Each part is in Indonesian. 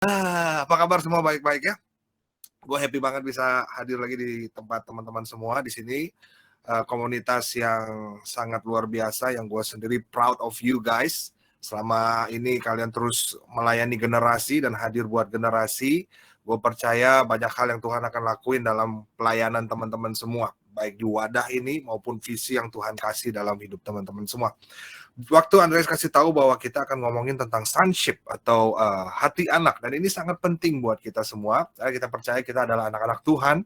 Apa kabar semua, baik-baik ya? Gue happy banget bisa hadir lagi di tempat teman-teman semua di sini. Komunitas yang sangat luar biasa, yang gue sendiri proud of you guys. Selama ini kalian terus melayani generasi dan hadir buat generasi. Gue percaya banyak hal yang Tuhan akan lakuin dalam pelayanan teman-teman semua, baik di wadah ini maupun visi yang Tuhan kasih dalam hidup teman-teman semua. Waktu Andreas kasih tahu bahwa kita akan ngomongin tentang sonship atau hati anak, dan ini sangat penting buat kita semua karena kita percaya kita adalah anak-anak Tuhan,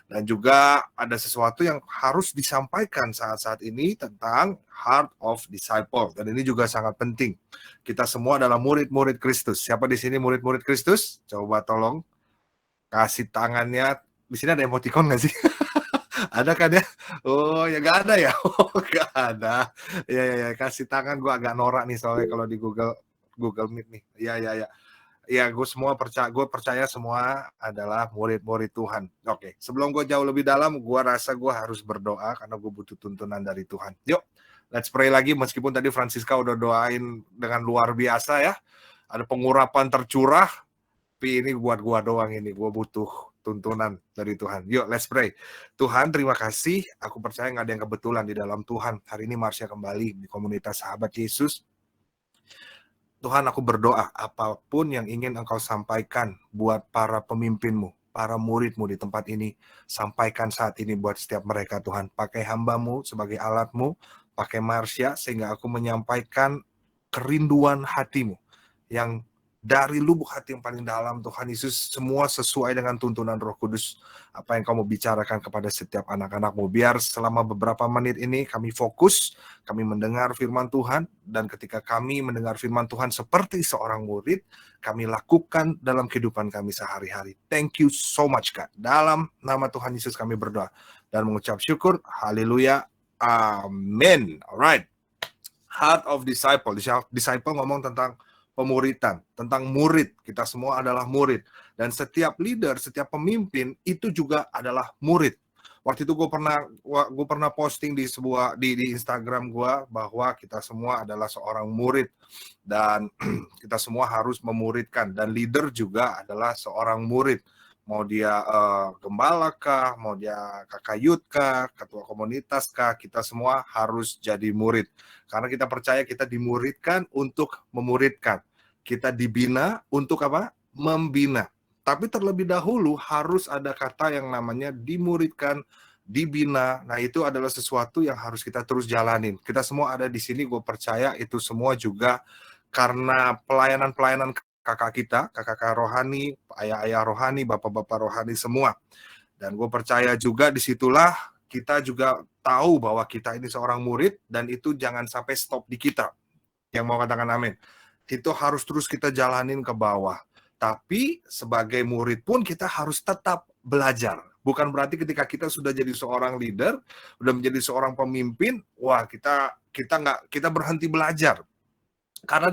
dan juga ada sesuatu yang harus disampaikan saat-saat ini tentang heart of disciple, dan ini juga sangat penting. Kita semua adalah murid-murid Kristus. Siapa di sini murid-murid Kristus? Coba tolong kasih tangannya. Di sini ada emoticon nggak sih? Ada kan ya? Oh ya, nggak ada ya? Oh, nggak ada. Ya, kasih tangan. Gue agak norak nih soalnya kalau di Google Meet nih. Ya, gue percaya semua adalah murid-murid Tuhan. Oke, sebelum gue jauh lebih dalam, gue rasa gue harus berdoa karena gue butuh tuntunan dari Tuhan. Yuk, let's pray lagi. Meskipun tadi Francisca udah doain dengan luar biasa ya, ada pengurapan tercurah, tapi ini buat gue doang ini. Gue butuh tuntunan dari Tuhan. Yuk, let's pray. Tuhan, terima kasih. Aku percaya nggak ada yang kebetulan di dalam Tuhan. Hari ini Marsha kembali di komunitas sahabat Yesus. Tuhan, aku berdoa apapun yang ingin Engkau sampaikan buat para pemimpinmu, para muridmu di tempat ini, sampaikan saat ini buat setiap mereka, Tuhan. Pakai hambamu sebagai alatmu, pakai Marsha, sehingga aku menyampaikan kerinduan hatimu yang dari lubuk hati yang paling dalam, Tuhan Yesus, semua sesuai dengan tuntunan Roh Kudus, apa yang kamu bicarakan kepada setiap anak-anakmu. Biar selama beberapa menit ini kami fokus, kami mendengar firman Tuhan, dan ketika kami mendengar firman Tuhan seperti seorang murid, kami lakukan dalam kehidupan kami sehari-hari. Thank you so much, God. Dalam nama Tuhan Yesus kami berdoa dan mengucap syukur. Haleluya. Amin. Alright. Heart of disciple. Disciple ngomong tentang pemuritan, tentang murid. Kita semua adalah murid. Dan setiap leader, setiap pemimpin itu juga adalah murid. Waktu itu gue pernah posting di Instagram gue bahwa kita semua adalah seorang murid, dan kita semua harus memuridkan, dan leader juga adalah seorang murid. Mau dia gembala kah, mau dia kakak yud kah, ketua komunitas kah, kita semua harus jadi murid. Karena kita percaya kita dimuridkan untuk memuridkan. Kita dibina untuk apa? Membina. Tapi terlebih dahulu harus ada kata yang namanya dimuridkan, dibina. Nah, itu adalah sesuatu yang harus kita terus jalanin. Kita semua ada di sini, gue percaya itu semua juga karena pelayanan-pelayanan kakak-kakak rohani, ayah-ayah rohani, bapak-bapak rohani semua. Dan gue percaya juga disitulah kita juga tahu bahwa kita ini seorang murid, dan itu jangan sampai stop di kita. Yang mau katakan amin. Itu harus terus kita jalanin ke bawah. Tapi sebagai murid pun kita harus tetap belajar. Bukan berarti ketika kita sudah jadi seorang leader, udah menjadi seorang pemimpin, wah kita berhenti belajar. Karena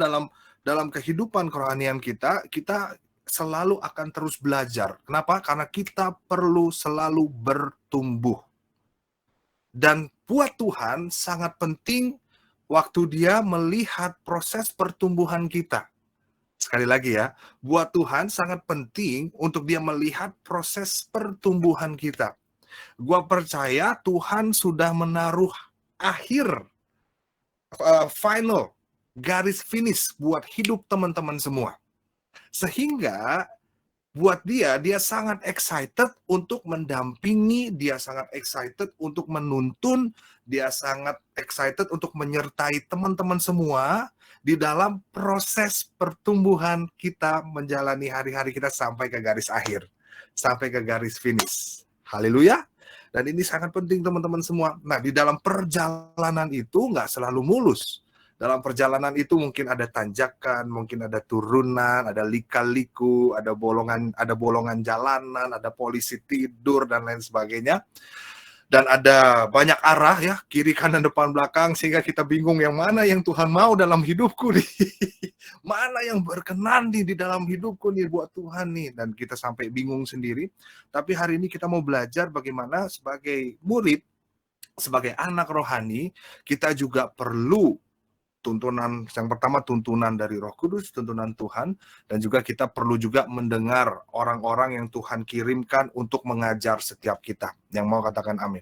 dalam kehidupan kerohanian kita selalu akan terus belajar. Kenapa? Karena kita perlu selalu bertumbuh. Dan buat Tuhan sangat penting waktu dia melihat proses pertumbuhan kita. Sekali lagi ya, buat Tuhan sangat penting untuk dia melihat proses pertumbuhan kita. Gua percaya Tuhan sudah menaruh akhir, final, garis finish buat hidup teman-teman semua. Sehingga buat dia sangat excited untuk mendampingi, dia sangat excited untuk menuntun, dia sangat excited untuk menyertai teman-teman semua di dalam proses pertumbuhan kita menjalani hari-hari kita sampai ke garis akhir, sampai ke garis finish. Haleluya. Dan ini sangat penting teman-teman semua. Nah, di dalam perjalanan itu nggak selalu mulus. Dalam perjalanan itu mungkin ada tanjakan, mungkin ada turunan, ada lika-liku, ada bolongan jalanan, ada polisi tidur dan lain sebagainya. Dan ada banyak arah ya, kiri, kanan, depan, belakang, sehingga kita bingung yang mana yang Tuhan mau dalam hidupku nih. Mana yang berkenan nih di dalam hidupku nih buat Tuhan nih. Dan kita sampai bingung sendiri. Tapi hari ini kita mau belajar bagaimana sebagai murid, sebagai anak rohani, kita juga perlu tuntunan yang pertama, tuntunan dari Roh Kudus, tuntunan Tuhan, dan juga kita perlu juga mendengar orang-orang yang Tuhan kirimkan untuk mengajar setiap kita. Yang mau katakan amin.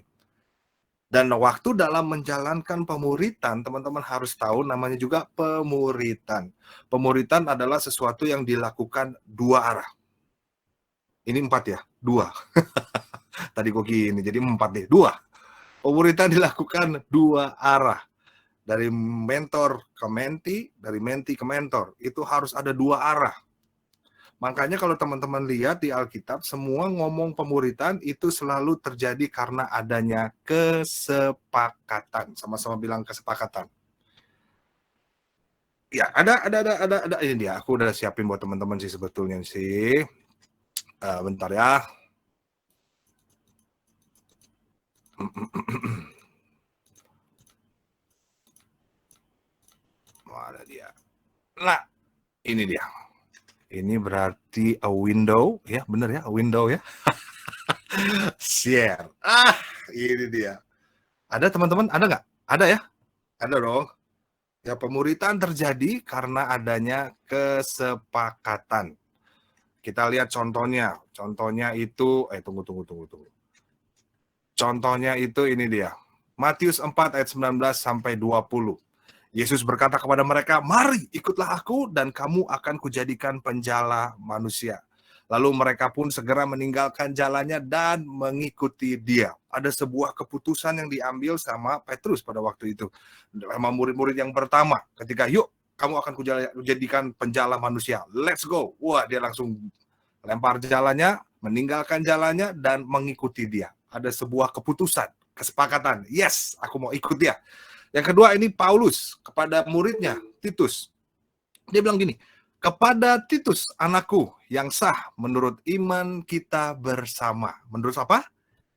Dan waktu dalam menjalankan pemuritan, teman-teman harus tahu namanya juga pemuritan. Pemuritan adalah sesuatu yang dilakukan dua arah. Ini 4 ya? 2. Tadi kok gini, jadi 4 deh. 2. Pemuritan dilakukan 2 arah. Dari mentor ke menti, dari menti ke mentor. Itu harus ada 2 arah. Makanya kalau teman-teman lihat di Alkitab, semua ngomong pemuritan itu selalu terjadi karena adanya kesepakatan. Sama-sama bilang kesepakatan. Ya, ada ini dia. Aku udah siapin buat teman-teman sih sebetulnya sih. Bentar ya. Mana dia? Nah, ini dia. Ini berarti a window, ya bener ya, a window ya. Share. Ini dia. Ada teman-teman? Ada nggak? Ada ya? Ada dong. Ya, pemuritan terjadi karena adanya kesepakatan. Kita lihat contohnya. Contohnya itu, tunggu. Contohnya itu ini dia. Matius 4 ayat 19 sampai 20. Yesus berkata kepada mereka, "Mari ikutlah aku dan kamu akan kujadikan penjala manusia." Lalu mereka pun segera meninggalkan jalannya dan mengikuti dia. Ada sebuah keputusan yang diambil sama Petrus pada waktu itu. Sama murid-murid yang pertama. Ketika, yuk kamu akan kujadikan penjala manusia. Let's go. Wah, dia langsung lempar jalannya, meninggalkan jalannya, dan mengikuti dia. Ada sebuah keputusan, kesepakatan. Yes, aku mau ikut dia. Yang kedua ini Paulus kepada muridnya Titus. Dia bilang gini, kepada Titus anakku yang sah menurut iman kita bersama. Menurut apa?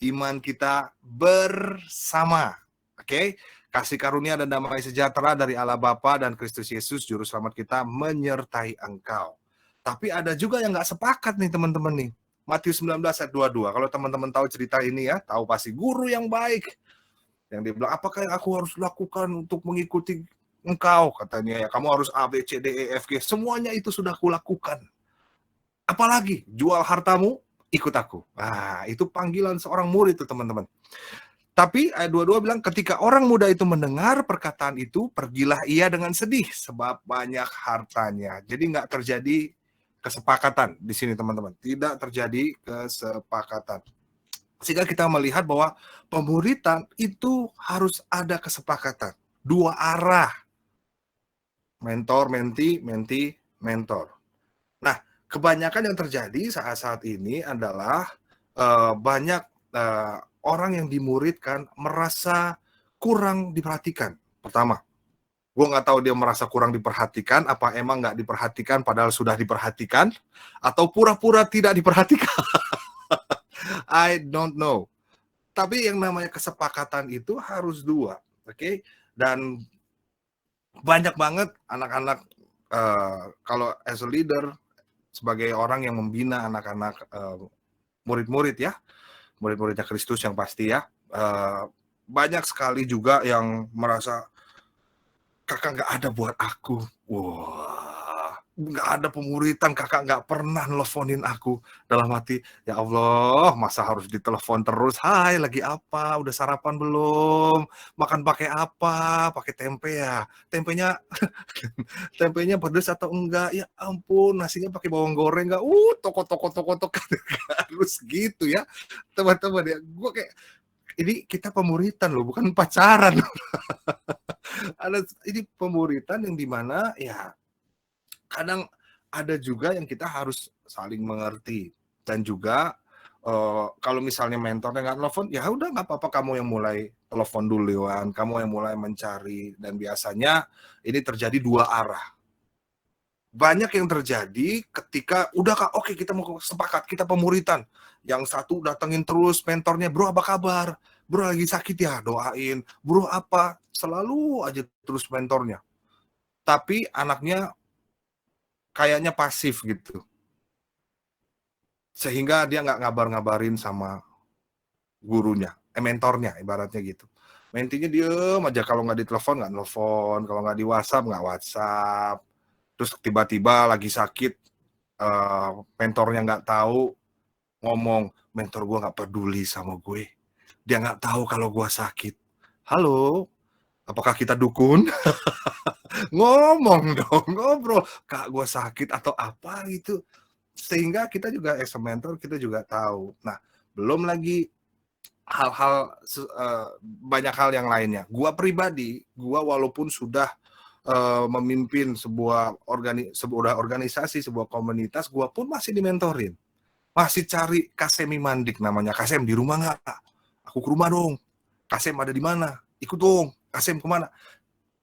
Iman kita bersama. Oke? Kasih karunia dan damai sejahtera dari Allah Bapa dan Kristus Yesus Juru Selamat kita menyertai engkau. Tapi ada juga yang nggak sepakat nih teman-teman nih. Matius 19 ayat 22. Kalau teman-teman tahu cerita ini ya, tahu pasti guru yang baik. Yang dia bilang, apakah yang aku harus lakukan untuk mengikuti engkau? Katanya, ya kamu harus A, B, C, D, E, F, G. Semuanya itu sudah kulakukan. Apalagi, jual hartamu, ikut aku. Nah, itu panggilan seorang murid itu teman-teman. Tapi ayat 22 bilang, ketika orang muda itu mendengar perkataan itu, pergilah ia dengan sedih, sebab banyak hartanya. Jadi nggak terjadi kesepakatan di sini teman-teman. Tidak terjadi kesepakatan. Sehingga kita melihat bahwa pemuritan itu harus ada kesepakatan. 2 arah. Mentor, menti, menti, mentor. Nah, kebanyakan yang terjadi saat-saat ini adalah banyak orang yang dimuridkan merasa kurang diperhatikan. Pertama, gue nggak tahu dia merasa kurang diperhatikan, apa emang nggak diperhatikan padahal sudah diperhatikan, atau pura-pura tidak diperhatikan. I don't know. Tapi yang namanya kesepakatan itu harus 2, oke? Dan banyak banget anak-anak kalau as a leader, sebagai orang yang membina anak-anak murid-murid ya, murid-muridnya Kristus yang pasti ya, banyak sekali juga yang merasa kakak nggak ada buat aku. Wah, nggak ada pemuritan, kakak nggak pernah nelfonin aku. Dalam hati, ya Allah, masa harus ditelepon terus? Hai, lagi apa? Udah sarapan belum? Makan pakai apa? Pakai tempe ya? Tempenya pedes atau enggak? Ya ampun, nasinya pakai bawang goreng nggak? Toko harus gitu ya, teman-teman ya. Gue kayak, ini kita pemuritan loh, bukan pacaran. Ini pemuritan yang dimana ya kadang ada juga yang kita harus saling mengerti. Dan juga kalau misalnya mentornya nggak telepon, ya udah nggak apa-apa, kamu yang mulai telepon duluan, kamu yang mulai mencari. Dan biasanya ini terjadi 2 arah. Banyak yang terjadi ketika udah kak, oke kita mau sepakat, kita pemuritan. Yang satu datengin terus mentornya, bro apa kabar? Bro lagi sakit ya, doain. Bro apa? Selalu aja terus mentornya. Tapi anaknya kayaknya pasif gitu. Sehingga dia nggak ngabar-ngabarin sama gurunya, mentornya ibaratnya gitu. Mentinya diem aja, kalau nggak ditelepon nggak nelfon, kalau nggak di WhatsApp nggak WhatsApp. Terus tiba-tiba lagi sakit, mentornya nggak tahu, ngomong, mentor gue nggak peduli sama gue. Dia nggak tahu kalau gue sakit. Halo, apakah kita dukun? Ngomong dong, ngobrol. Kak, gue sakit atau apa gitu. Sehingga kita juga as a mentor, kita juga tahu. Nah, belum lagi hal-hal banyak hal yang lainnya. Gua pribadi, gua walaupun sudah memimpin sebuah organisasi, sebuah komunitas, gua pun masih dimentorin. Masih cari Kasemi Mandik namanya. Kasem di rumah nggak? Aku ke rumah dong. Kasem ada di mana? Ikut dong. Kasem kemana?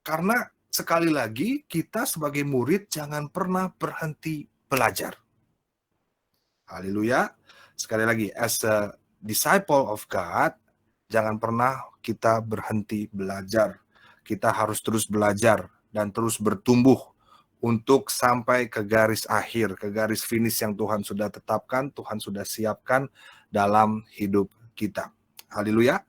Karena sekali lagi kita sebagai murid jangan pernah berhenti belajar. Haleluya. Sekali lagi, as a disciple of God, jangan pernah kita berhenti belajar. Kita harus terus belajar dan terus bertumbuh untuk sampai ke garis akhir, ke garis finish yang Tuhan sudah tetapkan, Tuhan sudah siapkan dalam hidup kita. Haleluya.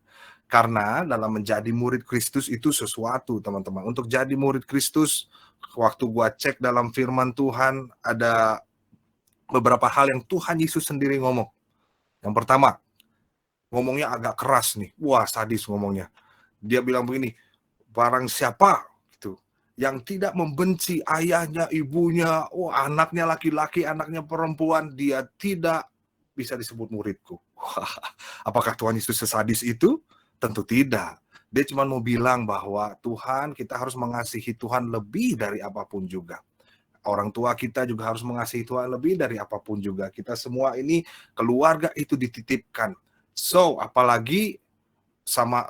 Karena dalam menjadi murid Kristus itu sesuatu, teman-teman. Untuk jadi murid Kristus, waktu gua cek dalam firman Tuhan, ada beberapa hal yang Tuhan Yesus sendiri ngomong. Yang pertama, ngomongnya agak keras nih. Wah, sadis ngomongnya. Dia bilang begini, barang siapa gitu yang tidak membenci ayahnya, ibunya, anaknya laki-laki, anaknya perempuan, dia tidak bisa disebut muridku. Wah, apakah Tuhan Yesus sesadis itu? Tentu tidak. Dia cuma mau bilang bahwa Tuhan, kita harus mengasihi Tuhan lebih dari apapun juga. Orang tua kita juga harus mengasihi Tuhan lebih dari apapun juga. Kita semua ini keluarga itu dititipkan. So, apalagi sama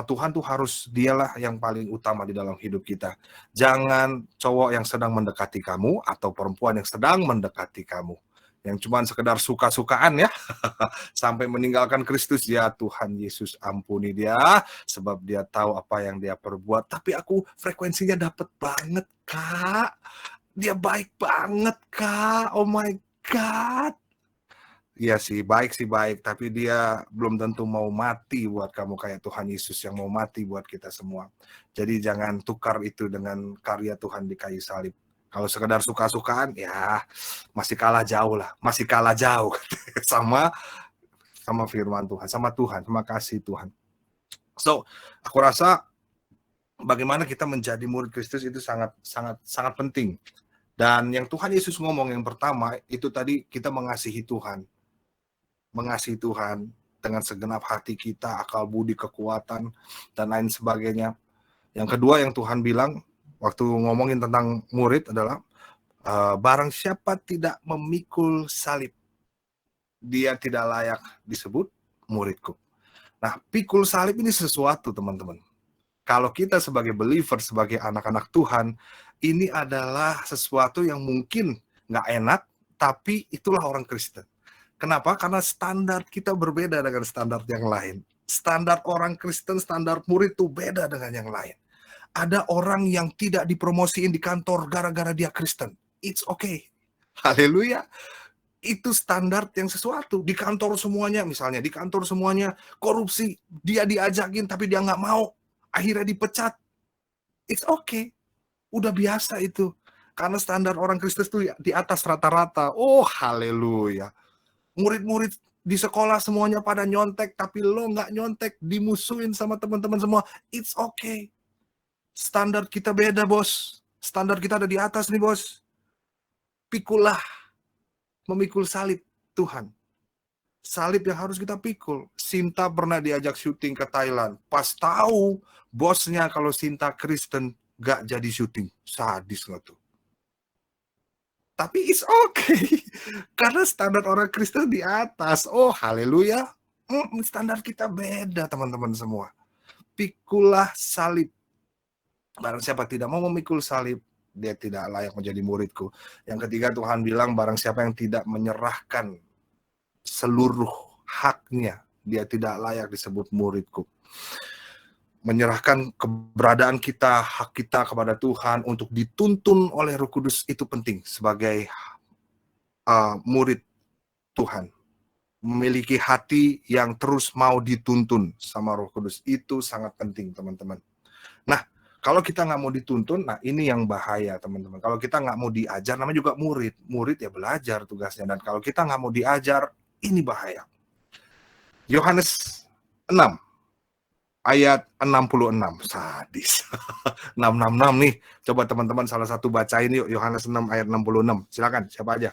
Tuhan tuh harus dialah yang paling utama di dalam hidup kita. Jangan cowok yang sedang mendekati kamu atau perempuan yang sedang mendekati kamu yang cuman sekedar suka-sukaan ya sampai meninggalkan Kristus. Ya Tuhan Yesus, ampuni dia sebab dia tahu apa yang dia perbuat. Tapi aku frekuensinya dapet banget, Kak. Dia baik banget, Kak. Oh my God. Iya sih baik, tapi dia belum tentu mau mati buat kamu kayak Tuhan Yesus yang mau mati buat kita semua. Jadi jangan tukar itu dengan karya Tuhan di kayu salib. Kalau sekedar suka-sukaan, ya masih kalah jauh lah, masih kalah jauh sama firman Tuhan, sama Tuhan, sama kasih Tuhan. So, aku rasa bagaimana kita menjadi murid Kristus itu sangat penting. Dan yang Tuhan Yesus ngomong yang pertama itu tadi, kita mengasihi Tuhan dengan segenap hati kita, akal budi, kekuatan, dan lain sebagainya. Yang kedua yang Tuhan bilang waktu ngomongin tentang murid adalah barang siapa tidak memikul salib, dia tidak layak disebut muridku. Nah, pikul salib ini sesuatu, teman-teman. Kalau kita sebagai believer, sebagai anak-anak Tuhan, ini adalah sesuatu yang mungkin nggak enak, tapi itulah orang Kristen. Kenapa? Karena standar kita berbeda dengan standar yang lain. Standar orang Kristen, standar murid itu beda dengan yang lain. Ada orang yang tidak dipromosiin di kantor gara-gara dia Kristen. It's okay. Haleluya. Itu standar yang sesuatu. Di kantor semuanya, misalnya di kantor semuanya korupsi, dia diajakin tapi dia nggak mau, akhirnya dipecat. It's okay. Udah biasa itu. Karena standar orang Kristen itu di atas rata-rata. Oh, haleluya. Murid-murid di sekolah semuanya pada nyontek, tapi lo nggak nyontek, dimusuhin sama teman-teman semua. It's okay. Standar kita beda, bos. Standar kita ada di atas nih, bos. Pikulah, memikul salib Tuhan. Salib yang harus kita pikul. Sinta pernah diajak syuting ke Thailand. Pas tahu bosnya kalau Sinta Kristen, nggak jadi syuting. Sadis nggak tuh? Tapi it's okay. Karena standar orang Kristen di atas. Oh, haleluya. Standar kita beda, teman-teman semua. Pikulah salib. Barang siapa tidak mau memikul salib, dia tidak layak menjadi muridku. Yang ketiga, Tuhan bilang, barang siapa yang tidak menyerahkan seluruh haknya, dia tidak layak disebut muridku. Menyerahkan keberadaan kita, hak kita kepada Tuhan untuk dituntun oleh Roh Kudus itu penting sebagai murid Tuhan. memiliki hati yang terus mau dituntun sama Roh Kudus. Itu sangat penting, teman-teman. Nah, kalau kita nggak mau dituntun, nah ini yang bahaya, teman-teman. Kalau kita nggak mau diajar, namanya juga murid. Murid ya belajar tugasnya. Dan kalau kita nggak mau diajar, ini bahaya. Yohanes 6, ayat 66. Sadis. 666 nih. Coba teman-teman salah satu bacain yuk. Yohanes 6, ayat 66. Silakan, siapa aja.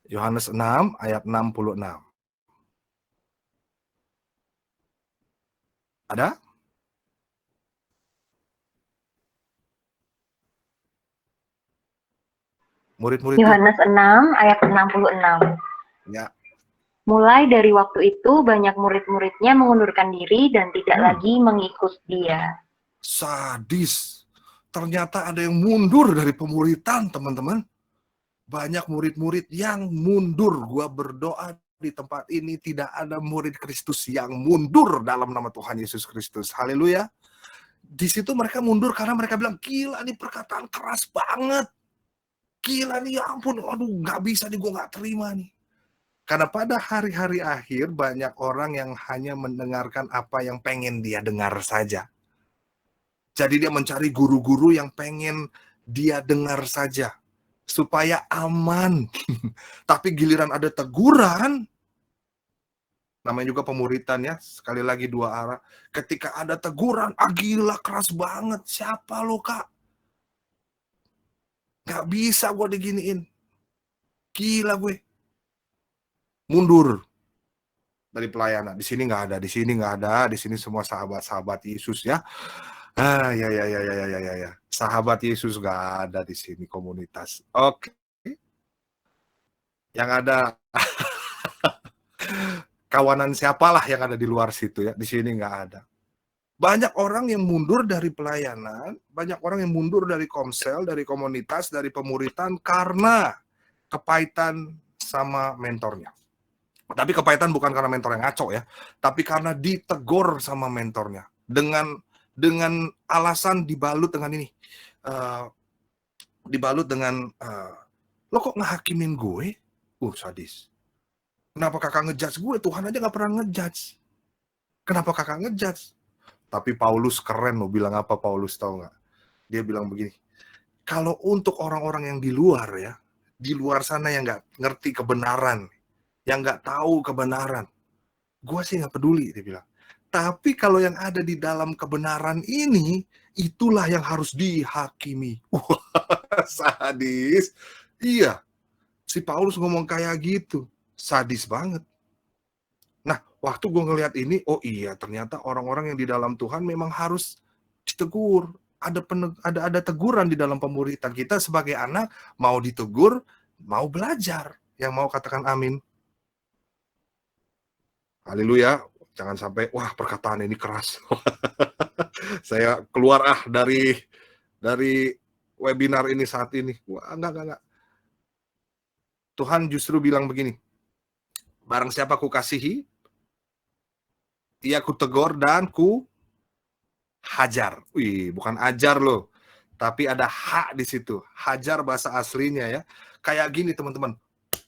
Yohanes 6, ayat 66. Ada? Murid-murid tuh. Yohanes 6 ayat 66. Ya. Mulai dari waktu itu banyak murid-muridnya mengundurkan diri dan tidak lagi mengikut dia. Sadis. Ternyata ada yang mundur dari pemuritan, teman-teman. Banyak murid-murid yang mundur. Gua berdoa di tempat ini tidak ada murid Kristus yang mundur dalam nama Tuhan Yesus Kristus. Haleluya. Di situ mereka mundur karena mereka bilang, gila nih perkataan keras banget. Gila nih, ya ampun, aduh nggak bisa nih, gue nggak terima nih. Karena pada hari-hari akhir banyak orang yang hanya mendengarkan apa yang pengen dia dengar saja. Jadi dia mencari guru-guru yang pengen dia dengar saja. Supaya aman. Tapi giliran ada teguran, namanya juga pemuritan ya, sekali lagi dua arah. Ketika ada teguran, gila keras banget. Siapa lo kak? Gak bisa gue diginiin. Gila gue. Mundur dari pelayanan. Di sini nggak ada, di sini nggak ada, di sini semua sahabat-sahabat Yesus ya. Ya. Sahabat Yesus nggak ada di sini komunitas. Oke. Yang ada kawanan siapalah yang ada di luar situ ya. Di sini nggak ada. Banyak orang yang mundur dari pelayanan, banyak orang yang mundur dari komsel, dari komunitas, dari pemuritan karena kepahitan sama mentornya. Tapi kepahitan bukan karena mentor yang ngaco ya, tapi karena ditegur sama mentornya dengan alasan dibalut dengan ini, dibalut dengan lo kok ngehakimin gue? Sadis. Kenapa kakak ngejudge gue? Tuhan aja nggak pernah ngejudge. Kenapa kakak ngejudge? Tapi Paulus keren loh, bilang apa Paulus tahu nggak? Dia bilang begini, kalau untuk orang-orang yang di luar ya, di luar sana yang nggak ngerti kebenaran, yang nggak tahu kebenaran, gue sih nggak peduli, dia bilang. Tapi kalau yang ada di dalam kebenaran ini, itulah yang harus dihakimi. Wah, sadis. Iya, si Paulus ngomong kayak gitu, sadis banget. Nah, waktu gue ngelihat ini, oh iya, ternyata orang-orang yang di dalam Tuhan memang harus ditegur. Ada teguran di dalam pemuritan. Kita sebagai anak mau ditegur, mau belajar. Yang mau katakan amin. Haleluya. Jangan sampai, wah perkataan ini keras. Saya keluar dari webinar ini saat ini. Wah, enggak. Tuhan justru bilang begini, barang siapa ku kasihi, ia ku tegur dan ku hajar. Bukan ajar loh. Tapi ada hak di situ. Hajar bahasa aslinya ya. Kayak gini teman-teman.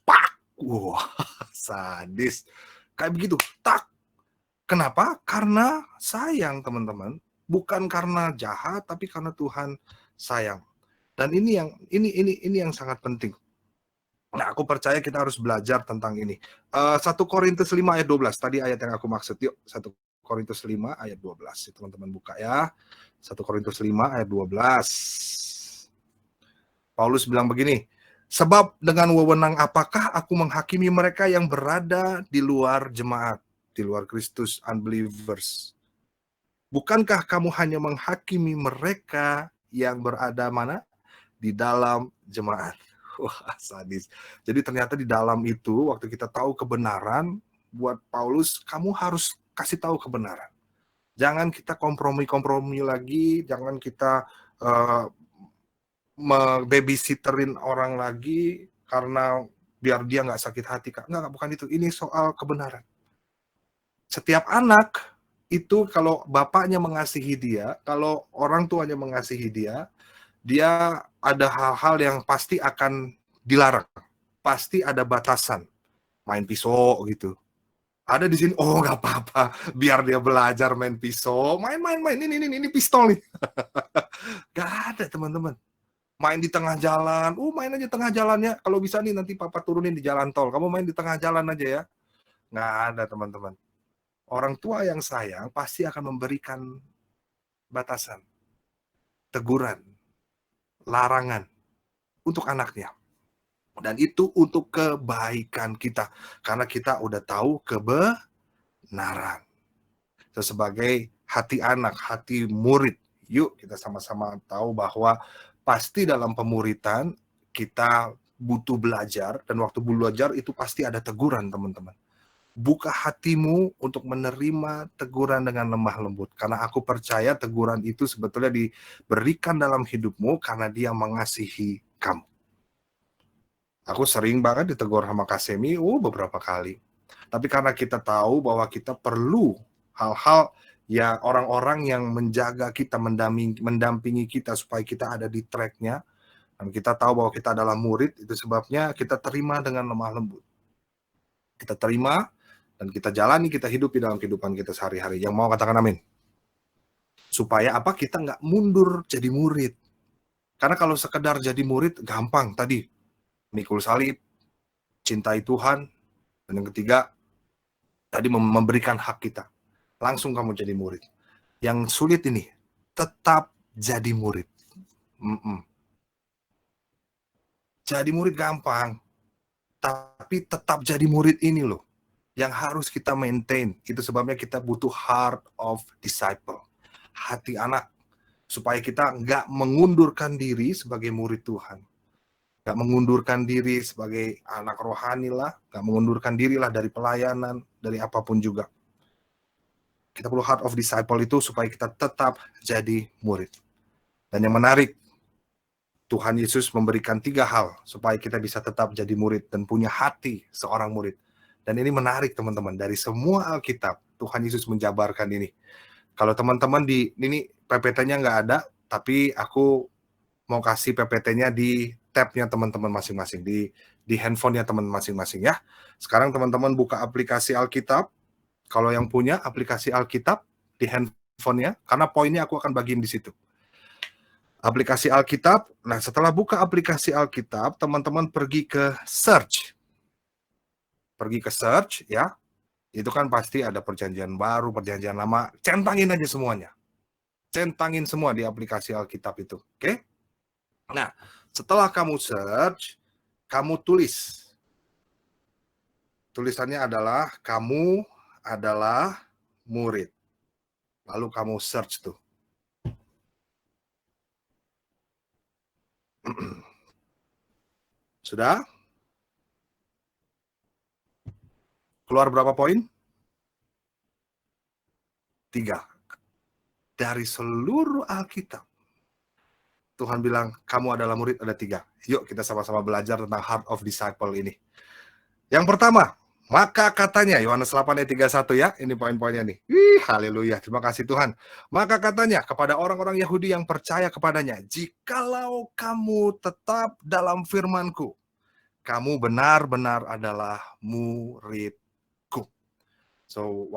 Pak. Wah, sadis. Kayak begitu. Tak. Kenapa? Karena sayang teman-teman. Bukan karena jahat, tapi karena Tuhan sayang. Dan ini yang sangat penting. Nah, aku percaya kita harus belajar tentang ini. 1 Korintus 5 ayat 12. Tadi ayat yang aku maksud. Yuk, 1 Korintus 5 ayat 12. Teman-teman buka ya. 1 Korintus 5 ayat 12. Paulus bilang begini, sebab dengan wewenang apakah aku menghakimi mereka yang berada di luar jemaat, di luar Kristus, unbelievers? Bukankah kamu hanya menghakimi mereka yang berada mana? Di dalam jemaat. Wah, sadis. Jadi ternyata di dalam itu, waktu kita tahu kebenaran, buat Paulus, kamu harus kasih tahu kebenaran. Jangan kita kompromi lagi, jangan kita babysitterin orang lagi karena biar dia nggak sakit hati. Nggak, bukan itu. Ini soal kebenaran. Setiap anak itu kalau bapaknya mengasihi dia, kalau orang tuanya mengasihi dia ada hal-hal yang pasti akan dilarang. Pasti ada batasan. main pisau gitu. Ada di sini, oh nggak apa-apa, biar dia belajar main pisau, main, ini pistol nih. Gak ada teman-teman. Main di tengah jalan, main aja tengah jalannya. Kalau bisa nih nanti papa turunin di jalan tol, kamu main di tengah jalan aja ya. Nggak ada teman-teman. Orang tua yang sayang pasti akan memberikan batasan, teguran, larangan untuk anaknya. Dan itu untuk kebaikan kita. Karena kita udah tahu kebenaran. Sebagai hati anak, hati murid, yuk kita sama-sama tahu bahwa pasti dalam pemuritan kita butuh belajar. Dan waktu belajar itu pasti ada teguran teman-teman. Buka hatimu untuk menerima teguran dengan lemah lembut. Karena aku percaya teguran itu sebetulnya diberikan dalam hidupmu karena dia mengasihi kamu. Aku sering banget ditegur sama Kasemi, beberapa kali. Tapi karena kita tahu bahwa kita perlu hal-hal yang orang-orang yang menjaga kita, mendampingi kita supaya kita ada di track-nya. Dan kita tahu bahwa kita adalah murid, itu sebabnya kita terima dengan lemah lembut. Kita terima, dan kita jalani, kita hidupi dalam kehidupan kita sehari-hari. Yang mau katakan amin. Supaya apa? Kita nggak mundur jadi murid. Karena kalau sekedar jadi murid, gampang tadi. Mikul salib, cintai Tuhan, dan yang ketiga, tadi memberikan hak kita. Langsung kamu jadi murid. Yang sulit ini, tetap jadi murid. Jadi murid gampang, tapi tetap jadi murid ini loh, yang harus kita maintain. Itu sebabnya kita butuh heart of disciple, hati anak, supaya kita nggak mengundurkan diri sebagai murid Tuhan. Nggak mengundurkan diri sebagai anak rohani lah, nggak mengundurkan diri lah dari pelayanan, dari apapun juga. Kita perlu heart of disciple itu supaya kita tetap jadi murid. Dan yang menarik, Tuhan Yesus memberikan 3 hal supaya kita bisa tetap jadi murid dan punya hati seorang murid. Dan ini menarik teman-teman, dari semua Alkitab, Tuhan Yesus menjabarkan ini. Kalau teman-teman ini PPT-nya nggak ada, tapi aku mau kasih PPT-nya di tab-nya teman-teman masing-masing, di handphone-nya teman masing-masing ya. Sekarang teman-teman buka aplikasi Alkitab, kalau yang punya aplikasi Alkitab di handphone-nya, karena poinnya aku akan bagiin di situ. Aplikasi Alkitab, nah setelah buka aplikasi Alkitab, teman-teman pergi ke search. Pergi ke search ya, itu kan pasti ada perjanjian baru, perjanjian lama, centangin aja semuanya. Centangin semua di aplikasi Alkitab itu, oke? Nah, setelah kamu search, kamu tulis. Tulisannya adalah, kamu adalah murid. Lalu kamu search tuh. Sudah? Keluar berapa poin? 3. Dari seluruh Alkitab. Tuhan bilang, kamu adalah murid, ada 3. Yuk kita sama-sama belajar tentang heart of disciple ini. Yang pertama, maka katanya, Yohanes 8 ayat 31 ya, ini poin-poinnya nih. Haleluya, terima kasih Tuhan. Maka katanya kepada orang-orang Yahudi yang percaya kepadanya, jikalau kamu tetap dalam firman-Ku, kamu benar-benar adalah murid-Ku. So,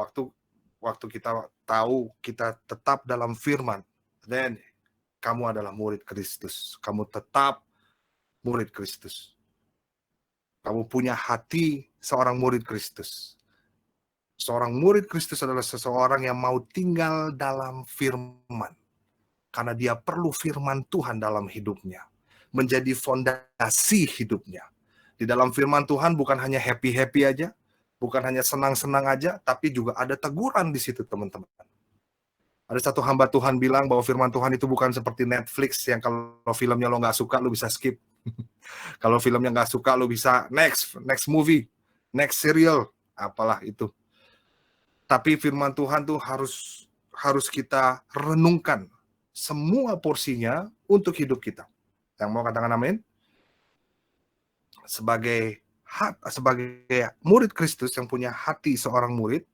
waktu kita tahu kita tetap dalam firman, then kamu adalah murid Kristus. Kamu tetap murid Kristus. Kamu punya hati seorang murid Kristus. Seorang murid Kristus adalah seseorang yang mau tinggal dalam firman. Karena dia perlu firman Tuhan dalam hidupnya. Menjadi fondasi hidupnya. Di dalam firman Tuhan bukan hanya happy-happy aja. Bukan hanya senang-senang aja. Tapi juga ada teguran di situ teman-teman. Ada satu hamba Tuhan bilang bahwa firman Tuhan itu bukan seperti Netflix yang kalau filmnya lo nggak suka, lo bisa skip. Kalau filmnya nggak suka, lo bisa next movie, next serial, apalah itu. Tapi firman Tuhan tuh harus kita renungkan semua porsinya untuk hidup kita. Yang mau katakan amin? Sebagai murid Kristus yang punya hati seorang murid,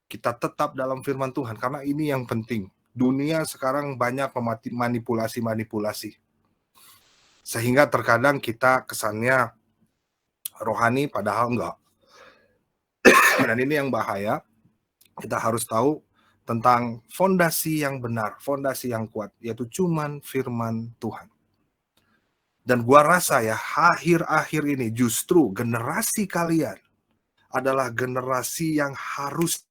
kita tetap dalam firman Tuhan, karena ini yang penting. Dunia sekarang banyak manipulasi. Sehingga terkadang kita kesannya rohani, padahal enggak. Dan ini yang bahaya, kita harus tahu tentang fondasi yang benar, fondasi yang kuat, yaitu cuman firman Tuhan. Dan gua rasa ya, akhir-akhir ini justru generasi kalian adalah generasi yang harus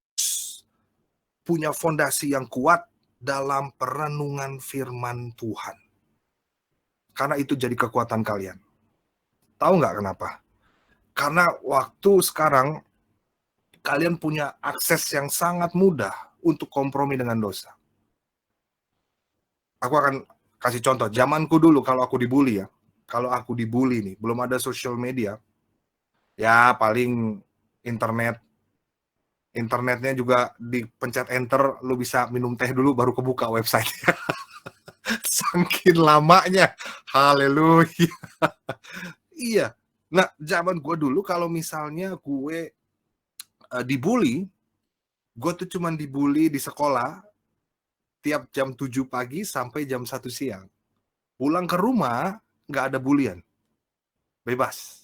punya fondasi yang kuat dalam perenungan firman Tuhan. Karena itu jadi kekuatan kalian. Tahu nggak kenapa? Karena waktu sekarang kalian punya akses yang sangat mudah untuk kompromi dengan dosa. Aku akan kasih contoh. Zamanku dulu kalau aku dibully ya. Kalau aku dibully nih, belum ada social media. Ya paling internetnya juga dipencet enter, lu bisa minum teh dulu baru kebuka website. Saking lamanya. Haleluya. Iya. Nah, zaman gue dulu kalau misalnya gue dibully, gue tuh cuman dibully di sekolah tiap jam 7 pagi sampai jam 1 siang. Pulang ke rumah, nggak ada bulian. Bebas.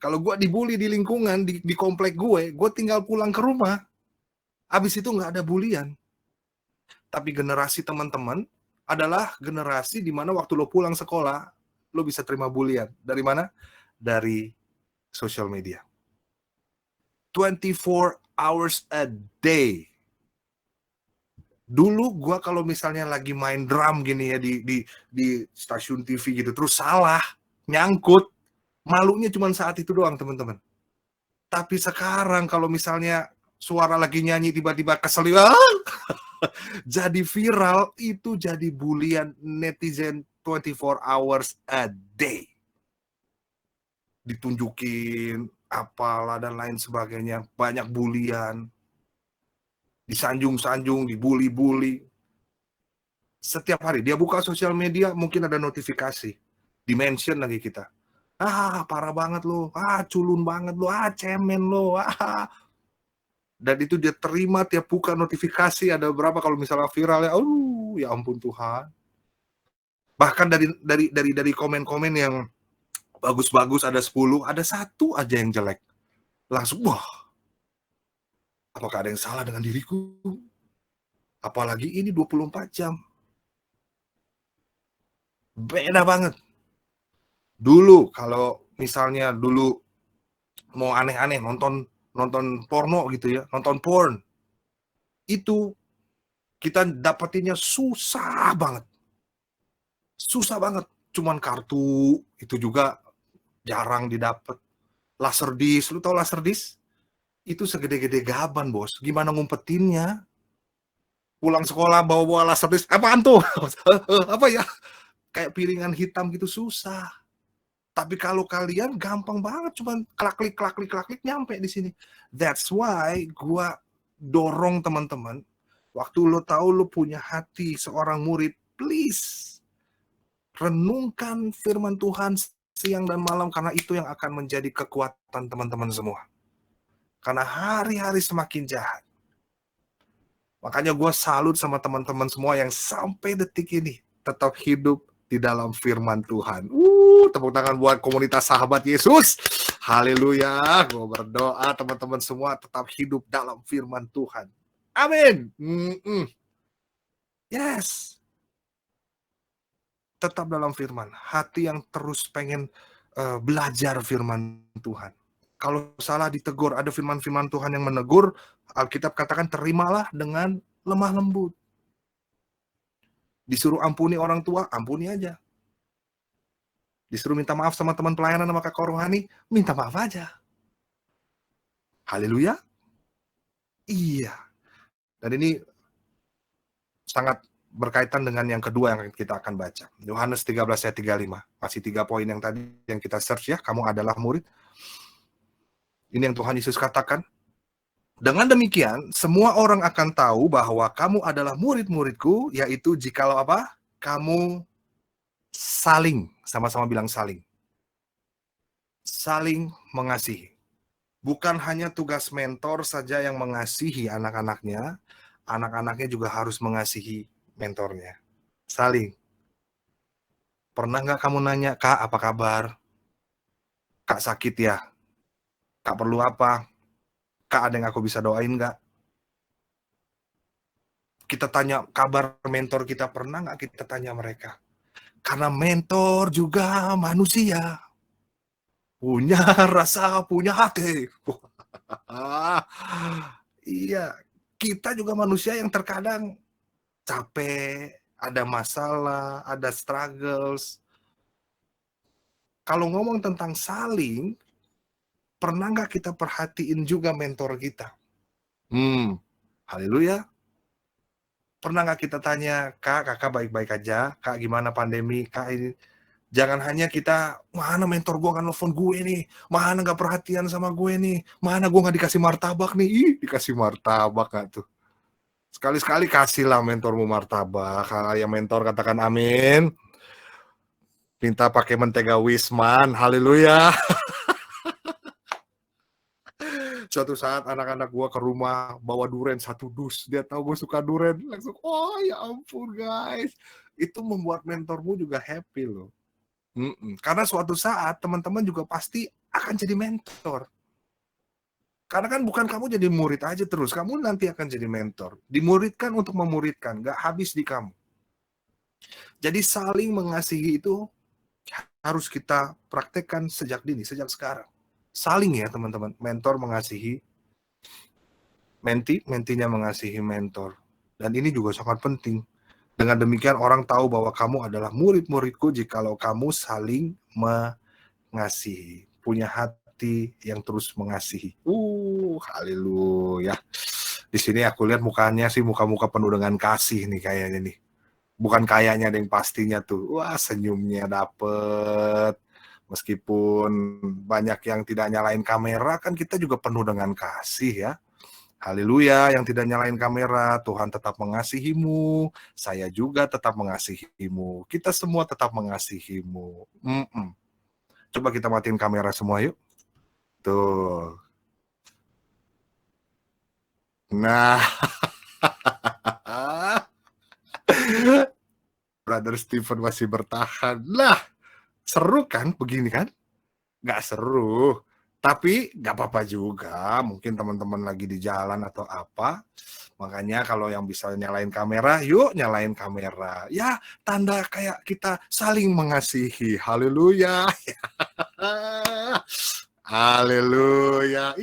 Kalau gue dibully di lingkungan, di komplek gue tinggal pulang ke rumah. Abis itu nggak ada bulian. Tapi generasi teman-teman adalah generasi di mana waktu lo pulang sekolah, lo bisa terima bulian. Dari mana? Dari social media. 24 hours a day. Dulu gue kalau misalnya lagi main drum gini ya di stasiun TV gitu, terus salah, nyangkut, malunya cuma saat itu doang teman-teman. Tapi sekarang kalau misalnya suara lagi nyanyi tiba-tiba kesel, jadi viral, itu jadi bulian netizen 24 hours a day. Ditunjukin apalah dan lain sebagainya, banyak bulian, disanjung-sanjung, dibully-bully. Setiap hari dia buka sosial media mungkin ada notifikasi, di-mention lagi kita. Parah banget lo, culun banget lo, cemen lo, Dan itu dia terima tiap buka notifikasi, ada berapa kalau misalnya viral ya, ya ampun Tuhan. Bahkan dari komen-komen yang bagus-bagus ada 10, ada satu aja yang jelek. Langsung, wah, apakah ada yang salah dengan diriku? Apalagi ini 24 jam. Beda banget. Dulu kalau misalnya dulu mau aneh-aneh nonton porno gitu ya, nonton porn. Itu kita dapetinnya susah banget. Susah banget. Cuman kartu itu juga jarang didapat. Laserdisc, lu tau laserdisc? Itu segede-gede gaban, bos. Gimana ngumpetinnya? Pulang sekolah bawa-bawa laserdisc, apaan tuh? Apa ya? Kayak piringan hitam gitu, susah. Tapi kalau kalian gampang banget, cuman klik nyampe di sini. That's why gua dorong teman-teman, waktu lo tahu lo punya hati seorang murid, please renungkan firman Tuhan siang dan malam, karena itu yang akan menjadi kekuatan teman-teman semua. Karena hari-hari semakin jahat. Makanya gue salut sama teman-teman semua yang sampai detik ini tetap hidup di dalam firman Tuhan. Tepuk tangan buat komunitas sahabat Yesus. Haleluya. Gue berdoa teman-teman semua tetap hidup dalam firman Tuhan. Amin. Yes. Tetap dalam firman. Hati yang terus pengen belajar firman Tuhan. Kalau salah ditegur, ada firman-firman Tuhan yang menegur, Alkitab katakan terimalah dengan lemah lembut. Disuruh ampuni orang tua, ampuni aja. Disuruh minta maaf sama teman pelayanan sama kakak rohani, minta maaf aja. Haleluya. Iya. Dan ini sangat berkaitan dengan yang kedua yang kita akan baca. Yohanes 13 ayat 35. Masih 3 poin yang tadi yang kita search ya, kamu adalah murid. Ini yang Tuhan Yesus katakan. Dengan demikian, semua orang akan tahu bahwa kamu adalah murid-muridku, yaitu jikalau apa? Kamu saling, sama-sama bilang saling. Saling mengasihi. Bukan hanya tugas mentor saja yang mengasihi anak-anaknya, anak-anaknya juga harus mengasihi mentornya. Saling. Pernah nggak kamu nanya, Kak, apa kabar? Kak sakit ya? Kak perlu apa? Kak, ada yang aku bisa doain nggak? Kita tanya kabar mentor kita, pernah nggak kita tanya mereka? Karena mentor juga manusia, punya rasa, punya hati. Iya, kita juga manusia yang terkadang capek, ada masalah, ada struggles. Kalau ngomong tentang saling, pernah nggak kita perhatiin juga mentor kita? Haleluya. Pernah nggak kita tanya, Kak, kakak baik-baik aja? Kak, gimana pandemi? Kak, ini. Jangan hanya kita, mana mentor gue kan nelfon gue nih, mana nggak perhatian sama gue nih, mana gue nggak dikasih martabak nih, ih dikasih martabak nggak tuh? Sekali-sekali kasihlah mentormu martabak. Ya mentor katakan amin. Minta pakai mentega Wisman, haleluya. Suatu saat anak-anak gue ke rumah bawa duren 1 dus, dia tahu gue suka duren, langsung oh ya ampun guys, itu membuat mentormu juga happy loh. Karena suatu saat teman-teman juga pasti akan jadi mentor. Karena kan bukan kamu jadi murid aja terus, kamu nanti akan jadi mentor. Dimuridkan untuk memuridkan, gak habis di kamu. Jadi saling mengasihi itu harus kita praktekkan sejak dini, sejak sekarang. Saling ya teman-teman, mentor mengasihi mentinya mengasihi mentor. Dan ini juga sangat penting. Dengan demikian orang tahu bahwa kamu adalah murid-muridku jikalau kamu saling mengasihi. Punya hati yang terus mengasihi. Haleluya. Di sini aku lihat mukanya sih muka-muka penuh dengan kasih nih kayaknya nih. Bukan kayaknya ada yang pastinya tuh. Wah, senyumnya dapet. Meskipun banyak yang tidak nyalain kamera, kan kita juga penuh dengan kasih ya. Haleluya, yang tidak nyalain kamera, Tuhan tetap mengasihimu, saya juga tetap mengasihimu, kita semua tetap mengasihimu. Coba kita matiin kamera semua yuk. Tuh. Nah, Brother Stephen masih bertahan. Lah, seru kan begini kan? Nggak seru. Tapi nggak apa-apa juga. Mungkin teman-teman lagi di jalan atau apa. Makanya kalau yang bisa nyalain kamera, yuk nyalain kamera. Ya, tanda kayak kita saling mengasihi. Haleluya. Haleluya.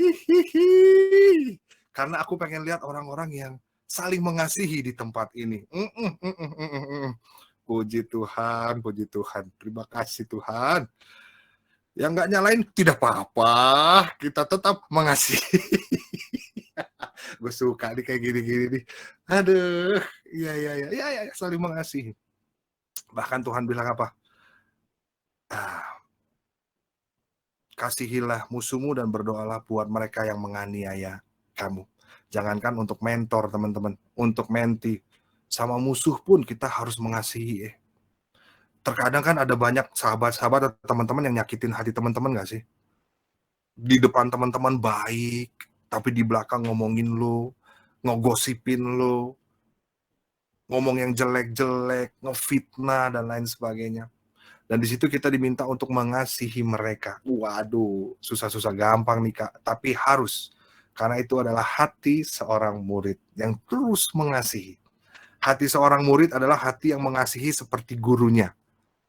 Karena aku pengen lihat orang-orang yang saling mengasihi di tempat ini. Puji Tuhan, puji Tuhan. Terima kasih Tuhan. Yang nggak nyalain tidak apa-apa, kita tetap mengasihi. Gue suka nih kayak gini-gini nih. Aduh, iya, saling mengasihi. Bahkan Tuhan bilang apa? Kasihilah musuhmu dan berdoalah buat mereka yang menganiaya kamu. Jangankan untuk mentor teman-teman, untuk menti, sama musuh pun kita harus mengasihi. Terkadang kan ada banyak sahabat-sahabat atau teman-teman yang nyakitin hati teman-teman gak sih? Di depan teman-teman baik, tapi di belakang ngomongin lo, ngegosipin lo, ngomong yang jelek-jelek, ngefitnah dan lain sebagainya. Dan di situ kita diminta untuk mengasihi mereka. Waduh, susah-susah gampang nih Kak, tapi harus. Karena itu adalah hati seorang murid yang terus mengasihi. Hati seorang murid adalah hati yang mengasihi seperti gurunya.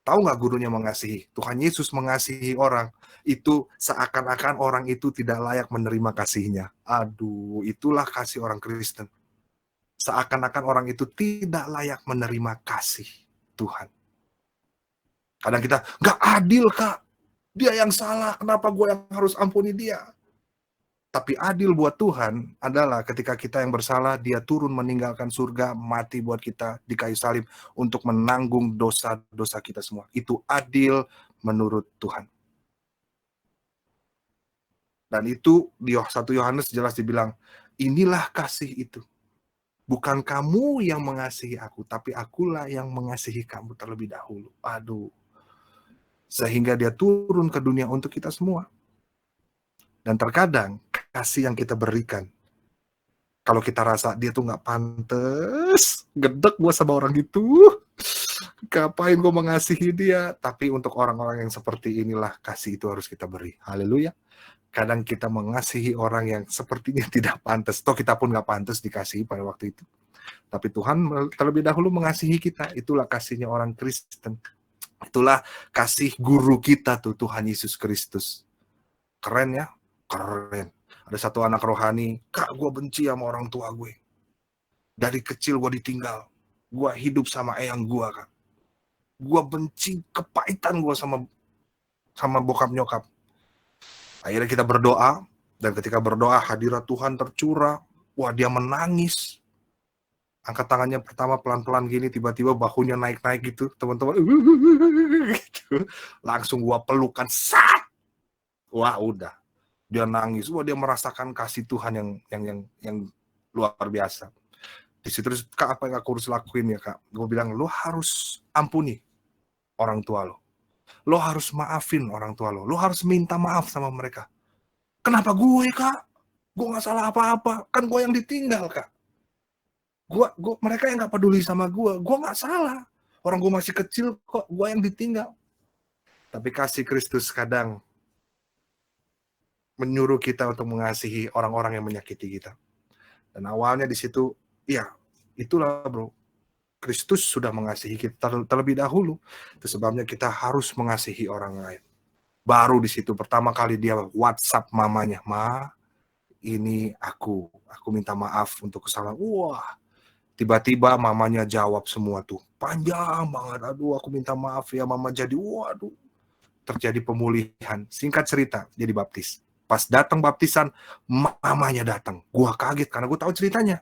Tahu nggak gurunya mengasihi? Tuhan Yesus mengasihi orang. Itu seakan-akan orang itu tidak layak menerima kasihnya. Aduh, itulah kasih orang Kristen. Seakan-akan orang itu tidak layak menerima kasih Tuhan. Kadang kita, nggak adil Kak. Dia yang salah, kenapa gue yang harus ampuni dia? Tapi adil buat Tuhan adalah ketika kita yang bersalah, dia turun meninggalkan surga, mati buat kita di kayu salib untuk menanggung dosa-dosa kita semua. Itu adil menurut Tuhan. Dan itu di 1 Yohanes jelas dibilang, inilah kasih itu. Bukan kamu yang mengasihi aku, tapi akulah yang mengasihi kamu terlebih dahulu. Aduh. Sehingga dia turun ke dunia untuk kita semua. Dan terkadang kasih yang kita berikan, kalau kita rasa dia tuh nggak pantes, gedek gue sama orang itu, ngapain gue mengasihi dia? Tapi untuk orang-orang yang seperti inilah kasih itu harus kita beri. Haleluya. kadang kita mengasihi orang yang sepertinya tidak pantas. Toh kita pun nggak pantas dikasihi pada waktu itu. Tapi Tuhan terlebih dahulu mengasihi kita. Itulah kasihnya orang Kristen. Itulah kasih guru kita tuh, Tuhan Yesus Kristus. Keren ya? Keren. Ada satu anak rohani, Kak, gue benci sama orang tua gue. Dari kecil gue ditinggal. Gue hidup sama eyang gue, Kak. Gue benci kepahitan gue sama bokap nyokap. Akhirnya kita berdoa, dan ketika berdoa hadirat Tuhan tercurah. Wah, dia menangis. Angkat tangannya pertama pelan-pelan gini, tiba-tiba bahunya naik-naik gitu, teman-teman. Gitu. Langsung gua pelukan, sat. Wah, udah. Dia nangis. Wah, dia merasakan kasih Tuhan yang luar biasa. Di situ, Kak, apa yang aku harus lakuin ya, Kak? Gue bilang, lo harus ampuni orang tua lo. Lo harus maafin orang tua lo. Lo harus minta maaf sama mereka. Kenapa gue, Kak? Gue gak salah apa-apa. Kan gue yang ditinggal, Kak. Mereka yang gak peduli sama gue gak salah. Orang gue masih kecil kok, gue yang ditinggal. Tapi kasih Kristus kadang menyuruh kita untuk mengasihi orang-orang yang menyakiti kita. Dan awalnya di situ, ya itulah bro, Kristus sudah mengasihi kita terlebih dahulu. Itu sebabnya kita harus mengasihi orang lain. Baru di situ pertama kali dia WhatsApp mamanya, Ma, ini aku minta maaf untuk kesalahan. Wah, tiba-tiba mamanya jawab semua tuh, panjang banget. Aduh, aku minta maaf ya mama. Jadi, waduh, terjadi pemulihan. Singkat cerita, jadi baptis. Pas datang baptisan, mamanya datang. Gua kaget karena gue tahu ceritanya.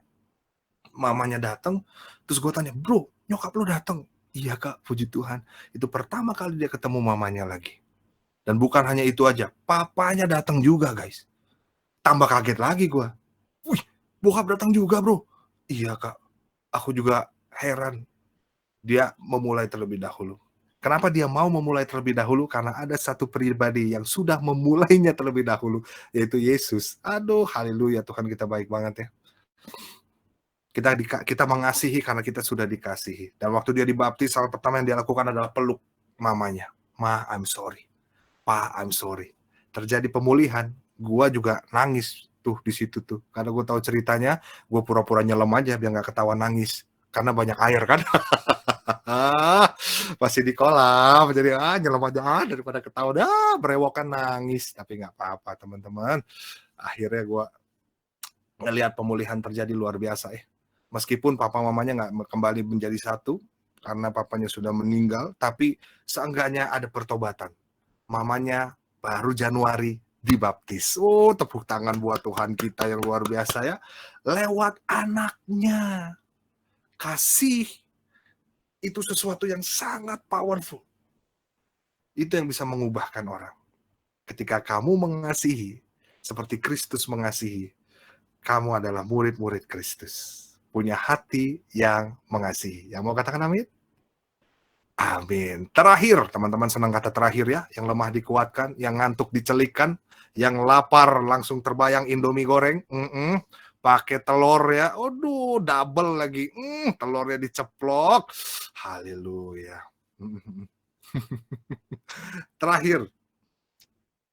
Mamanya datang, terus gue tanya, bro, nyokap lu datang? Iya kak, puji Tuhan. Itu pertama kali dia ketemu mamanya lagi. Dan bukan hanya itu aja, papanya datang juga guys. Tambah kaget lagi gue. Wih, bokap datang juga bro. Iya kak, aku juga heran. Dia memulai terlebih dahulu. Kenapa dia mau memulai terlebih dahulu? Karena ada satu pribadi yang sudah memulainya terlebih dahulu, yaitu Yesus. Aduh, haleluya, Tuhan kita baik banget ya. Kita mengasihi karena kita sudah dikasihi. Dan waktu dia dibaptis, hal pertama yang dia lakukan adalah peluk mamanya. Ma, I'm sorry. Pa, I'm sorry. Terjadi pemulihan. Gua juga nangis tuh di situ tuh. Karena gue tahu ceritanya, gue pura-pura nyelam aja biar nggak ketawa nangis. Karena banyak air kan. Masih di kolam, jadi nyelam aja daripada ketawa, berewokan nangis. Tapi nggak apa-apa teman-teman. Akhirnya gue ngelihat pemulihan terjadi luar biasa ya. Meskipun papa mamanya nggak kembali menjadi satu karena papanya sudah meninggal, tapi seenggaknya ada pertobatan. Mamanya baru Januari dibaptis. Oh, tepuk tangan buat Tuhan kita yang luar biasa ya. Lewat anaknya. Kasih itu sesuatu yang sangat powerful. Itu yang bisa mengubahkan orang. Ketika kamu mengasihi seperti Kristus mengasihi, kamu adalah murid-murid Kristus. Punya hati yang mengasihi. Yang mau katakan amin? Amin. Terakhir, teman-teman senang kata terakhir ya. Yang lemah dikuatkan, yang ngantuk dicelikan, yang lapar langsung terbayang Indomie goreng. Pakai telur ya. Aduh, double lagi. Telurnya diceplok. Haleluya. Terakhir,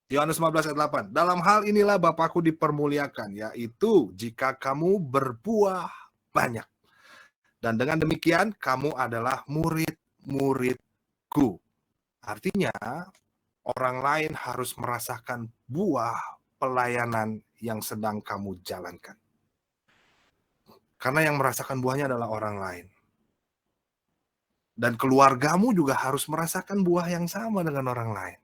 Yohanes 15 ayat 8. Dalam hal inilah Bapakku dipermuliakan, yaitu jika kamu berbuah banyak. Dan dengan demikian kamu adalah murid-muridku. Artinya orang lain harus merasakan buah pelayanan yang sedang kamu jalankan. Karena yang merasakan buahnya adalah orang lain. Dan keluargamu juga harus merasakan buah yang sama dengan orang lain.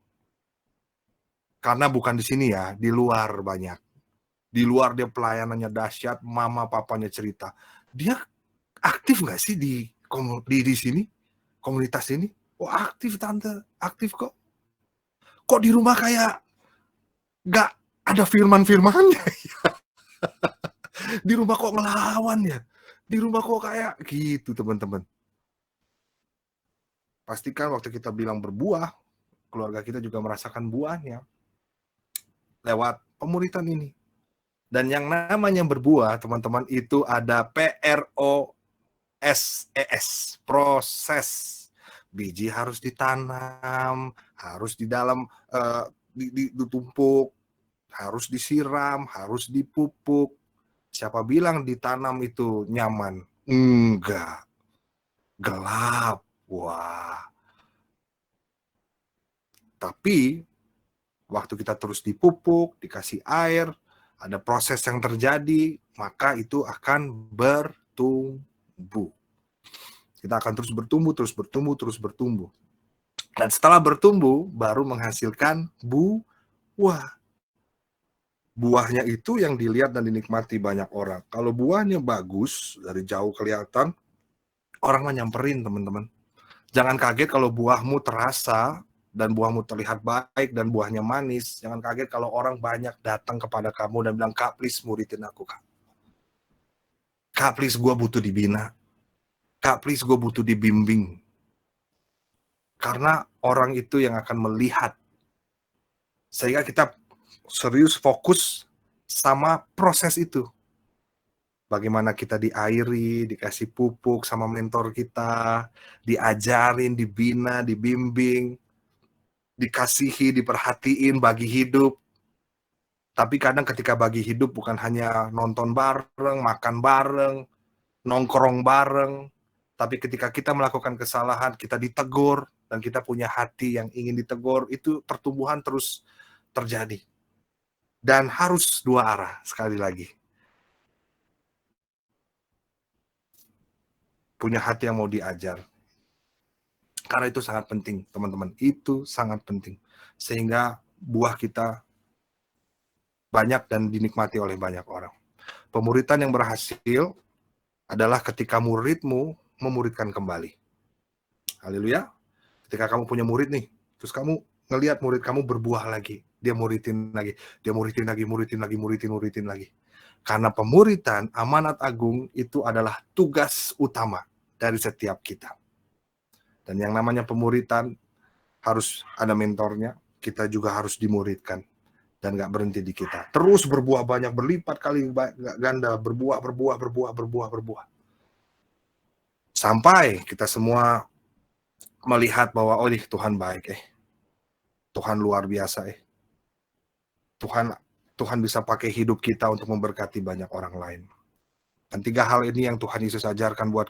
Karena bukan di sini ya, di luar banyak. Di luar dia pelayanannya dahsyat, mama papanya cerita. Dia aktif nggak sih di sini, komunitas ini? Oh aktif tante, aktif kok. Kok di rumah kayak nggak ada firman-firmannya? Di rumah kok ngelawan ya? Di rumah kok kayak gitu teman-teman. Pastikan waktu kita bilang berbuah, keluarga kita juga merasakan buahnya lewat pemuritan ini. Dan yang namanya berbuah, teman-teman, itu ada PROSES, proses. Biji harus ditanam, harus di dalam ditumpuk, harus disiram, harus dipupuk. Siapa bilang ditanam itu nyaman? Enggak. Gelap. Wah. Tapi waktu kita terus dipupuk, dikasih air, ada proses yang terjadi, maka itu akan bertumbuh. Kita akan terus bertumbuh, terus bertumbuh, terus bertumbuh. Dan setelah bertumbuh, baru menghasilkan buah. Buahnya itu yang dilihat dan dinikmati banyak orang. Kalau buahnya bagus, dari jauh kelihatan, orang mah nyamperin, teman-teman. Jangan kaget kalau buahmu terasa dan buahmu terlihat baik dan buahnya manis. Jangan kaget kalau orang banyak datang kepada kamu dan bilang, Kak, please muridin aku, Kak. Kak, please gue butuh dibina. Kak, please gue butuh dibimbing. Karena orang itu yang akan melihat. Sehingga kita serius fokus sama proses itu. Bagaimana kita diairi, dikasih pupuk sama mentor kita, diajarin, dibina, dibimbing, dikasihi, diperhatiin, bagi hidup. Tapi kadang ketika bagi hidup bukan hanya nonton bareng, makan bareng, nongkrong bareng, tapi ketika kita melakukan kesalahan, kita ditegur, dan kita punya hati yang ingin ditegur, itu pertumbuhan terus terjadi. Dan harus dua arah, sekali lagi. Punya hati yang mau diajar. Karena itu sangat penting, teman-teman. Itu sangat penting. Sehingga buah kita banyak dan dinikmati oleh banyak orang. Pemuritan yang berhasil adalah ketika muridmu memuridkan kembali. Haleluya. Ketika kamu punya murid nih, terus kamu ngelihat murid kamu berbuah lagi. Dia muridin lagi. Dia muridin lagi, muridin lagi. Karena pemuritan, amanat agung itu adalah tugas utama dari setiap kita. Dan yang namanya pemuritan harus ada mentornya, kita juga harus dimuridkan. Dan gak berhenti di kita. Terus berbuah banyak, berlipat kali ganda, berbuah. Sampai kita semua melihat bahwa, oh Tuhan baik, Tuhan luar biasa, Tuhan bisa pakai hidup kita untuk memberkati banyak orang lain. Dan 3 hal ini yang Tuhan Yesus ajarkan buat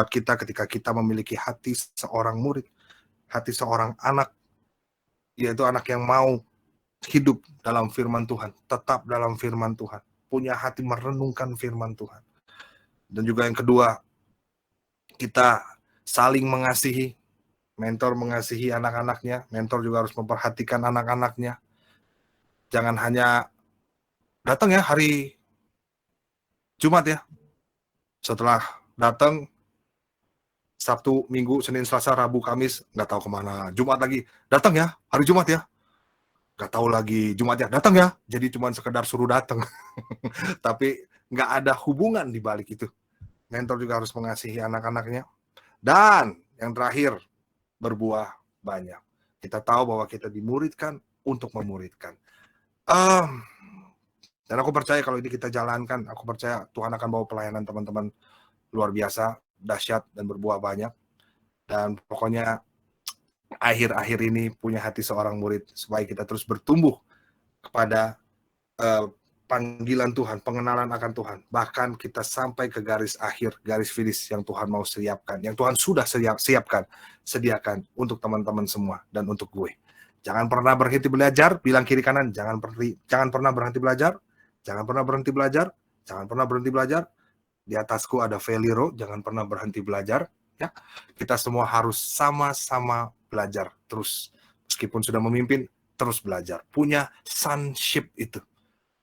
kita ketika kita memiliki hati seorang murid, hati seorang anak, yaitu anak yang mau hidup dalam firman Tuhan, tetap dalam firman Tuhan, punya hati merenungkan firman Tuhan. Dan juga yang kedua, kita saling mengasihi, mentor mengasihi anak-anaknya, mentor juga harus memperhatikan anak-anaknya. Jangan hanya datang ya hari Jumat ya. Setelah datang Sabtu, Minggu, Senin, Selasa, Rabu, Kamis, nggak tahu kemana. Jumat lagi, datang ya hari Jumat ya. Nggak tahu lagi Jumat ya, datang ya. Jadi cuma sekedar suruh datang. Tapi nggak ada hubungan di balik itu. Mentor juga harus mengasihi anak-anaknya. Dan yang terakhir, berbuah banyak. Kita tahu bahwa kita dimuridkan untuk memuridkan. Dan aku percaya kalau ini kita jalankan, aku percaya Tuhan akan bawa pelayanan teman-teman luar biasa, dahsyat, dan berbuah banyak. Dan pokoknya akhir-akhir ini punya hati seorang murid, supaya kita terus bertumbuh kepada panggilan Tuhan, pengenalan akan Tuhan. Bahkan kita sampai ke garis akhir, garis finish yang Tuhan mau siapkan, yang Tuhan sudah siapkan, sediakan untuk teman-teman semua dan untuk gue. Jangan pernah berhenti belajar, bilang kiri kanan, jangan pernah berhenti belajar, jangan pernah berhenti belajar, jangan pernah berhenti belajar. Di atasku ada Veliro, jangan pernah berhenti belajar. Ya, kita semua harus sama-sama belajar terus. Meskipun sudah memimpin, terus belajar. Punya sonship itu.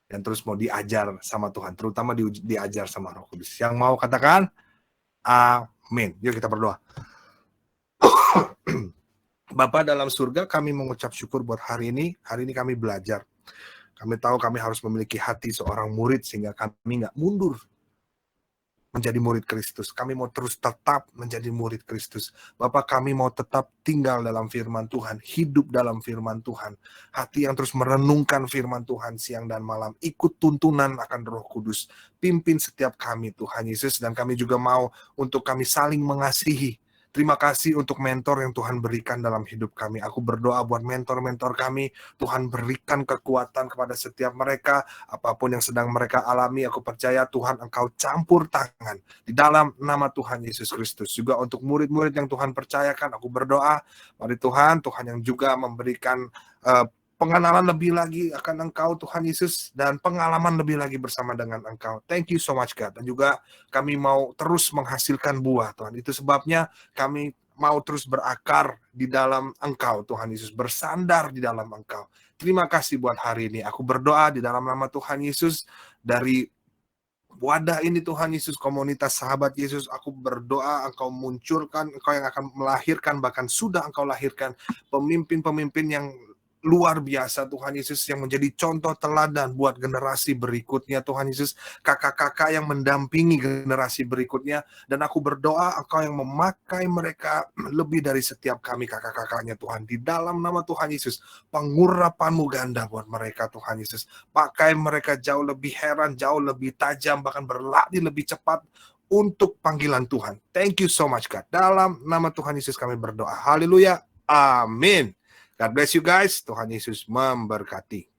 Dan terus mau diajar sama Tuhan, terutama diajar sama Roh Kudus. Yang mau katakan, amin. Yuk kita berdoa. Bapa dalam surga, kami mengucap syukur buat hari ini. Hari ini kami belajar. Kami tahu kami harus memiliki hati seorang murid, sehingga kami nggak mundur menjadi murid Kristus. Kami mau terus tetap menjadi murid Kristus. Bapak, kami mau tetap tinggal dalam firman Tuhan, hidup dalam firman Tuhan. Hati yang terus merenungkan firman Tuhan siang dan malam. Ikut tuntunan akan Roh Kudus. Pimpin setiap kami, Tuhan Yesus. Dan kami juga mau untuk kami saling mengasihi. Terima kasih untuk mentor yang Tuhan berikan dalam hidup kami. Aku berdoa buat mentor-mentor kami, Tuhan berikan kekuatan kepada setiap mereka, apapun yang sedang mereka alami, aku percaya Tuhan Engkau campur tangan di dalam nama Tuhan Yesus Kristus. Juga untuk murid-murid yang Tuhan percayakan, aku berdoa, mari Tuhan yang juga memberikan pengenalan lebih lagi akan Engkau Tuhan Yesus, dan pengalaman lebih lagi bersama dengan Engkau. Thank you so much God. Dan juga kami mau terus menghasilkan buah Tuhan. Itu sebabnya kami mau terus berakar di dalam Engkau Tuhan Yesus, bersandar di dalam Engkau. Terima kasih buat hari ini. Aku berdoa di dalam nama Tuhan Yesus, dari wadah ini Tuhan Yesus, komunitas sahabat Yesus, aku berdoa Engkau munculkan, Engkau yang akan melahirkan, bahkan sudah Engkau lahirkan pemimpin-pemimpin yang luar biasa Tuhan Yesus, yang menjadi contoh teladan buat generasi berikutnya Tuhan Yesus, kakak-kakak yang mendampingi generasi berikutnya, dan aku berdoa Engkau yang memakai mereka lebih dari setiap kami kakak-kakaknya Tuhan, di dalam nama Tuhan Yesus. Pengurapan-Mu ganda buat mereka Tuhan Yesus, pakai mereka jauh lebih heran, jauh lebih tajam, bahkan berlari lebih cepat untuk panggilan Tuhan. Thank you so much God. Dalam nama Tuhan Yesus kami berdoa. Haleluya. Amin. God bless you guys. Tuhan Yesus memberkati.